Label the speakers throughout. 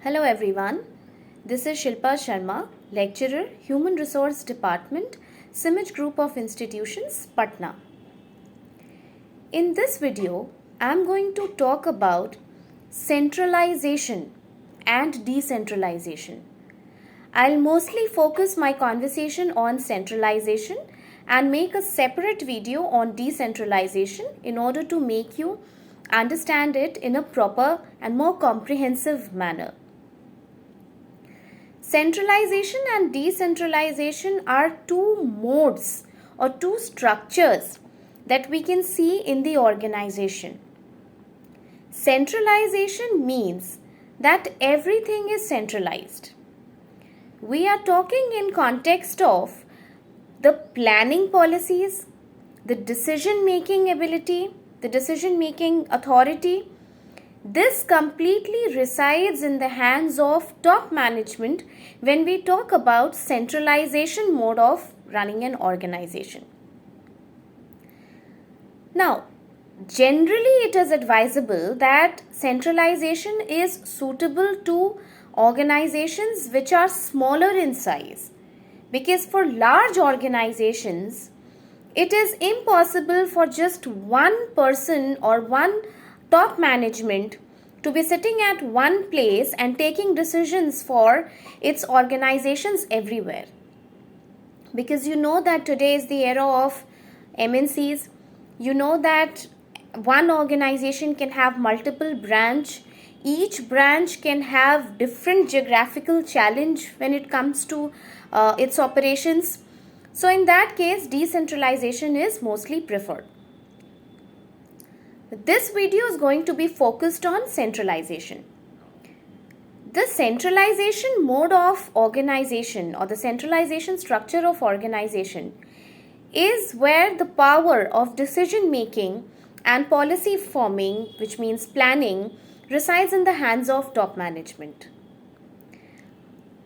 Speaker 1: Hello everyone, this is Shilpa Sharma, lecturer, Human Resource Department, Cimage Group of Institutions, Patna. In this video, I am going to talk about centralization and decentralization. I'll mostly focus my conversation on centralization and make a separate video on decentralization in order to make you understand it in a proper and more comprehensive manner. Centralization and decentralization are two modes or two structures that we can see in the organization. Centralization means that everything is centralized. We are talking in context of the planning policies, the decision-making ability, the decision-making authority. This completely resides in the hands of top management when we talk about centralization mode of running an organization. Now, generally it is advisable that centralization is suitable to organizations which are smaller in size, because for large organizations it is impossible for just one person or one top management to be sitting at one place and taking decisions for its organizations everywhere. Because you know that today is the era of MNCs. You know that one organization can have multiple branch. Each branch can have different geographical challenge when it comes to its operations. So in that case, decentralization is mostly preferred. This video is going to be focused on centralization. The centralization mode of organization or the centralization structure of organization is where the power of decision making and policy forming, which means planning, resides in the hands of top management.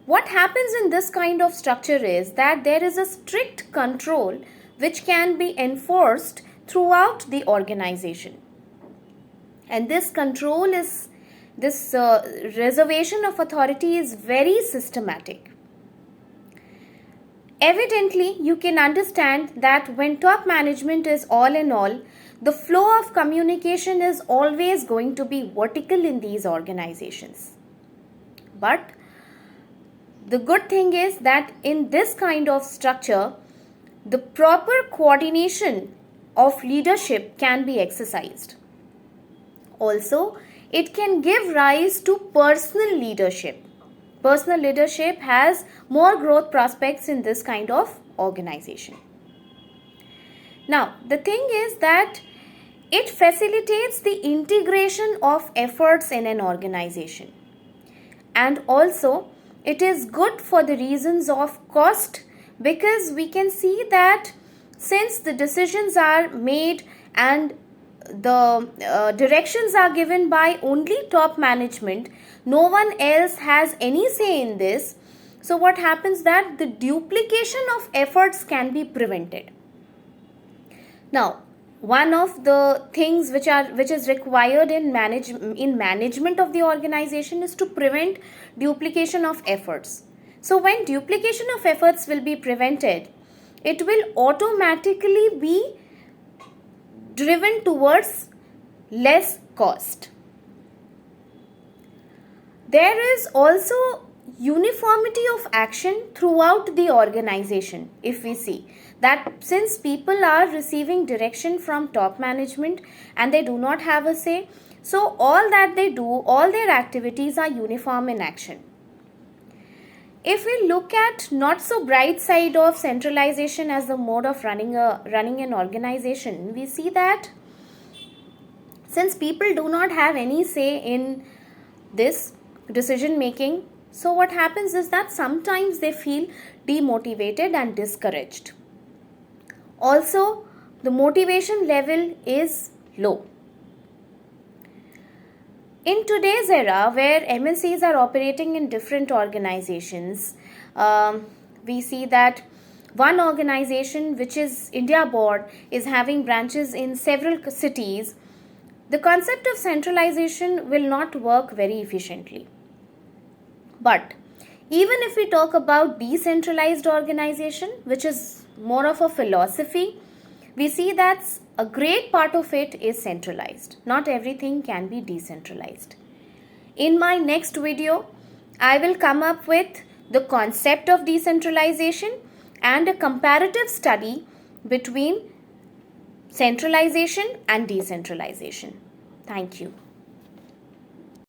Speaker 1: What happens in this kind of structure is that there is a strict control which can be enforced throughout the organization. And this control is, this reservation of authority is very systematic. Evidently, you can understand that when top management is all in all, the flow of communication is always going to be vertical in these organizations. But the good thing is that in this kind of structure, the proper coordination of leadership can be exercised. Also, it can give rise to personal leadership. Personal leadership has more growth prospects in this kind of organization. Now, the thing is that it facilitates the integration of efforts in an organization. And also, it is good for the reasons of cost, because we can see that since the decisions are made and the directions are given by only top management, no one else has any say in this. So what happens that the duplication of efforts can be prevented. Now, one of the things which is required in management of the organization is to prevent duplication of efforts. So when duplication of efforts will be prevented, it will automatically be driven towards less cost. There is also uniformity of action throughout the organization. If we see that since people are receiving direction from top management and they do not have a say, so all that they do, all their activities are uniform in action. If we look at not so bright side of centralization as the mode of running an organization, we see that since people do not have any say in this decision making, so what happens is that sometimes they feel demotivated and discouraged. Also, the motivation level is low. In today's era, where MNCs are operating in different organizations, we see that one organization, which is India Board, is having branches in several cities. The concept of centralization will not work very efficiently. But even if we talk about decentralized organization, which is more of a philosophy, we see that a great part of it is centralized. Not everything can be decentralized. In my next video, I will come up with the concept of decentralization and a comparative study between centralization and decentralization. Thank you.